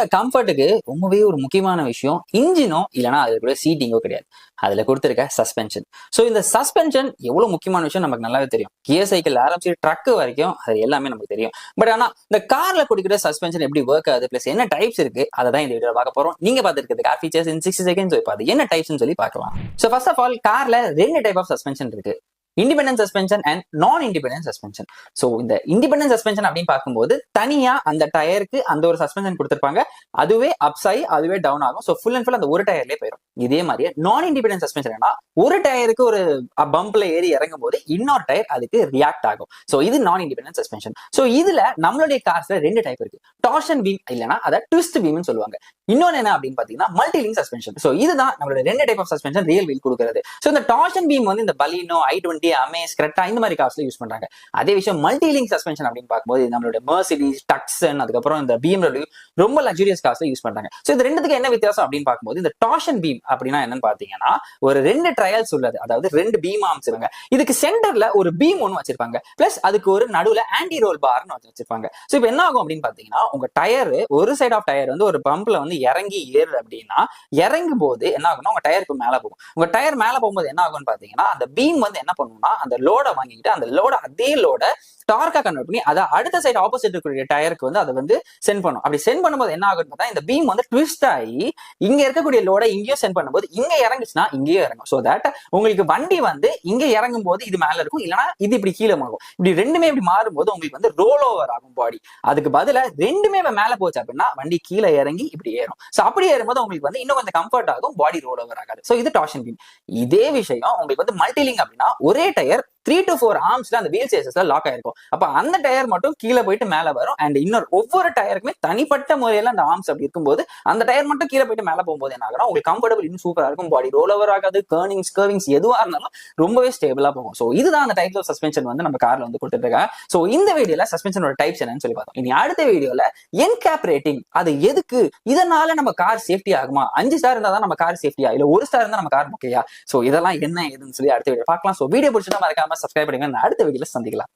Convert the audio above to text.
காரோட கம்ஃபர்ட்டுக்கு ரொம்பவே ஒரு முக்கியமான விஷயம் இன்ஜினோ இல்லைன்னா அது கூட சீட்டிங்கோ கிடையாது. அதுல கொடுத்துருக்க சஸ்பென்ஷன். ஸோ இந்த சஸ்பென்ஷன் எவ்வளவு முக்கியமான விஷயம் நமக்கு நல்லாவே தெரியும். கியர் சைக்கிள் ஆரம்பிச்சு ட்ரக் வரைக்கும் அது எல்லாமே நமக்கு தெரியும். பட் ஆனா இந்த கார்ல கொடுக்கிற சஸ்பென்ஷன் எப்படி ஒர்க் ஆகுது, பிளஸ் என்ன டைப்ஸ் இருக்கு, அதை தான் இந்த வீடியோ பார்க்க போறோம். நீங்க பார்த்துருக்கிறது கார் ஃபீச்சர்ஸ் இன் 60 செகண்ட்ஸ். இப்போ அது என்ன டைப்ஸ்னு சொல்லி பார்க்கலாம். ஸோ ஃபர்ஸ்ட் ஆஃப் ஆல் கார்ல ரெண்டு டைப் ஆஃப் சஸ்பென்ஷன் இருக்கு. இண்டிபெண்டன்ட் சஸ்பென்ஷன் அண்ட் நான் இண்டிபெண்டன்ட் சஸ்பென்ஷன். ஸோ இந்த இண்டிபெண்டன்ட் சஸ்பென்ஷன் அப்படின்னு பார்க்கும்போது தனியா அந்த டயருக்கு அந்த ஒரு சஸ்பென்ஷன் கொடுத்திருப்பாங்க. அதுவே அப்ஸ் ஆகி அதுவே டவுன் ஆகும். ஸோ ஃபுல் அண்ட் ஃபுல் அந்த ஒரு டயர்லேயே போயிடும். இதே மாதிரியே நான் இண்டிபெண்டன்ட் சஸ்பென்ஷன் ஒரு டயருக்கு ஒரு பம்ப்ல ஏறி இறங்கும் போது இன்னொரு டயர் அதுக்கு ரியாக்ட் ஆகும். ஸோ இது நான் இண்டிபெண்டன்ட் சஸ்பென்ஷன். ஸோ இதுல நம்மளுடைய கார்ஸ்ல ரெண்டு டைப் இருக்கு. டார்ஷன் பீம் இல்லைன்னா அதை ட்விஸ்ட் பீம்னு சொல்லுவாங்க. இன்னொன்னு என்ன அப்படின்னு பாத்தீங்கன்னா மல்டிலிங்க் சஸ்பென்ஷன். ஸோ இதுதான் நம்மளோட ரெண்டு type of suspension rear wheel கொடுக்குறது. ஸோ இந்த டார்ஷன் பீம் வந்து இந்த பலினோ, i20, அமேஸ், கிரெட்டா இந்த மாதிரி கார்ஸ்ல யூஸ் பண்றாங்க. அதே விஷயம் மல்டிலிங்க் சஸ்பென்ஷன் அப்படின்னு பார்க்கும்போது நம்மளோட மெர்சிடிஸ், டக்சன், அதுக்கப்புறம் இந்த BMW ரொம்ப லக்ஸூரியஸ் கார்ஸ்ல யூஸ் பண்றாங்க. ஸோ இது ரெண்டுத்துக்கு என்ன வித்தியாசம் அப்படின்னு பார்க்கும்போது இந்த டார்ஷன் பீம் அப்படின்னா என்னன்னு பாத்தீங்கன்னா ஒரு ரெண்டு ட்ரையல்ஸ் உள்ளது. அதாவது ரெண்டு பீம் ஆர்ம்ஸ் இருங்க. இதுக்கு சென்டர்ல ஒரு பீம் ஒன்று வச்சிருப்பாங்க. பிளஸ் அதுக்கு ஒரு நடுவுல ஆன்டி ரோல் பார்னு வச்சிருப்பாங்க. ஸோ இப்போ என்ன ஆகும் அப்படின்னு பாத்தீங்கன்னா உங்க டயர் ஒரு சைட் ஆஃப் டயர் வந்து ஒரு பம்ப்ல வந்து இறங்கி ஏறுது அப்படின்னா இறங்கும் போது என்ன ஆகும்னா உங்க டயருக்கு மேல போகும். உங்க டயர் மேல போகும்போது என்ன ஆகும்னு பாத்தீங்கன்னா அந்த பீம் வந்து என்ன பண்ணும்னா அந்த லோட வாங்கிட்டு அந்த லோட அதே லோட டார்க்கா கன்வெர்ட் பண்ணி அதை அடுத்த சைடு ஆப்போசிட் இருக்கக்கூடிய டயருக்கு வந்து அதை வந்து சென்ட் பண்ணும். அப்படி சென்ட் பண்ணும்போது என்ன ஆகும்னு பார்த்தா இந்த பீம் வந்து ட்விஸ்ட் ஆகி இங்க இருக்கக்கூடிய லோட இங்கேயும் சென்ட் பண்ணும்போது இங்க இறங்குச்சுன்னா இங்கேயும் இறங்கும். ஸோ தட் உங்களுக்கு வண்டி வந்து இங்க இறங்கும் போது இது மேல இருக்கும், இல்லைன்னா இது இப்படி கீழே ஆகும். இப்படி ரெண்டுமே இப்படி மாறும்போது உங்களுக்கு வந்து ரோல் ஓவர் ஆகும் பாடி. அதுக்கு பதிலா ரெண்டுமே மேல போச்சு அப்படின்னா வண்டி கீழே இறங்கி இப்படி ஏறும். ஸோ அப்படி ஏறும்போது உங்களுக்கு வந்து இன்னும் கொஞ்சம் கம்ஃபர்ட் ஆகும், பாடி ரோல் ஓவர் ஆகாது. ஸோ இது டார்ஷன் பீம். இதே விஷயம் உங்களுக்கு வந்து மல்டிலிங்க் அப்படின்னா ஒரே டயர் 3 to 4 ஆர்ம்ஸ்ல அந்த வீல் சேசஸ்ல லாக் ஆயிருக்கும். அப்ப அந்த டயர் மட்டும் கீழே போயிட்டு மேல வரும். அண்ட் இன்னொரு ஒவ்வொரு டயருக்குமே தனிப்பட்ட முறையில அந்த ஆர்ம்ஸ் அப்படி இருக்கும்போது அந்த டயர் மட்டும் கீழே போயிட்டு மேல போகும்போது என்ன ஆகும், உங்களுக்கு கம்ஃபர்டபிள் இன்னும் சூப்பரா இருக்கும். பாடி ரோல் ஓவர் ஆகாது, கர்விங்ஸ் எதுவா இருந்தாலும் ரொம்பவே ஸ்டேபிளா போகும். ஸோ இதுதான் அந்த டைப் ஆஃப் சஸ்பென்ஷன் வந்து நம்ம கார்ல வந்து கொடுத்துருக்காங்க. ஸோ இந்த வீடியோல சஸ்பென்ஷனோட டைப்ஸ் என்னன்னு சொல்லி பார்த்தோம். இனி அடுத்த வீடியோல என்கேப் ரேட்டிங் அது எதுக்கு, இதனால நம்ம கார் சேஃப்டி ஆகுமா, 5 ஸ்டார் இருந்தா தான் நம்ம கார் சேஃப்டியா, இல்ல 1 ஸ்டார் இருந்தா நம்ம கார் முக்கியா, ஸோ இதெல்லாம் என்ன ஏதுன்னு சொல்லி அடுத்த வீடியோ பார்க்கலாம். ஸோ வீடியோ பிடிச்சா மறக்காம சப்ஸ்கிரைப் பண்ணுங்க. அடுத்த வீடியோல சந்திக்கலாம்.